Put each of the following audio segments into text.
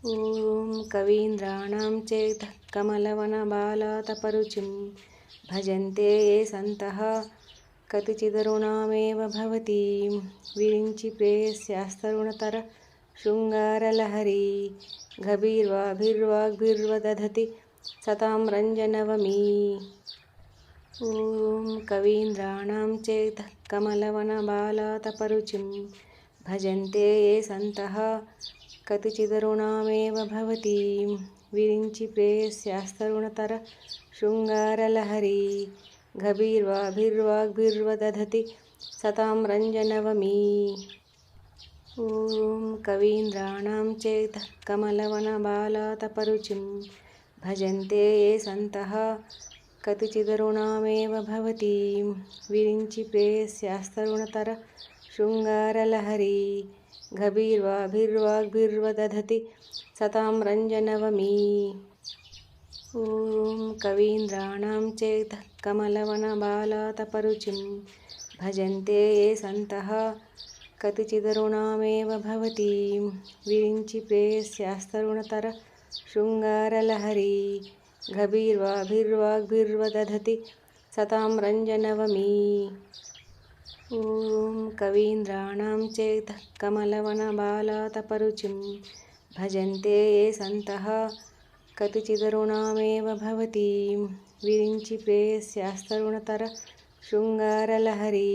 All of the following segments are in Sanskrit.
ॐ कवीन्द्राणां चेतः कमलवनबालातपरुचिं भजन्ते ये सन्तः कतिचिदरुणामेव भवतीं विरिञ्चि प्रेयस्यास्तरुणतर शृङ्गारलहरी गभीर्वाभिर्वाग्भिर्वदधति सतां रञ्जनवमी। ॐ कवीन्द्राणां चेतः कमलवनबालातपरुचिं भजन्ते ये सन्तः कतिचिदरुणामेव भवतीं विरिञ्चि प्रेयस्यास्तरुणतर शृङ्गारलहरी गभीर्वाभिर्वाग्भिर्वदधति सतां रञ्जनवमी। ॐ कवीन्द्राणां चेतः कमलवनबालातपरुचिं भजन्ते ये सन्तः कतिचिदरुणामेव भवतीं विरिञ्चि प्रेयस्यास्तरुणतर शृङ्गारलहरी गभीर्वाभिर्वाग्भिर्वदधति सतां रञ्जनवमी। ॐ कवीन्द्राणां चेतः कमलवनबालातपरुचिं भजन्ते ये सन्तः कतिचिदरुणामेव भवतीं विरिञ्चि प्रेयस्यास्तरुणतर शृङ्गारलहरी गभीर्वाभिर्वाग्भिर्वदधति सतां रञ्जनवमी। ॐ कवीन्द्राणां चेतः कमलवनबालातपरुचिं भजन्ते ये सन्तः कतिचिदरुणामेव भवतीं विरिञ्चि प्रेयस्यास्तरुणतर शृङ्गारलहरी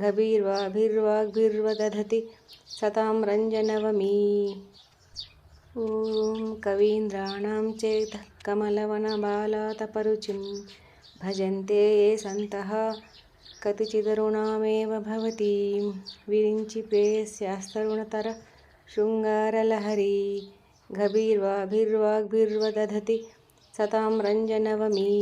गभीर्वाभिर्वाग्भिर्वदधति सतां रञ्जनवमी। ॐ कवीन्द्राणां चेतः कमलवनबालातपरुचिं भजन्ते ये सन्तः कतिचिदरुणामेव भवतीं विरिञ्चि प्रेयस्यास्तरुणतर शृङ्गारलहरी गभीर्वाभिर्वाग्भिर्वदधति सतां रञ्जनवमी।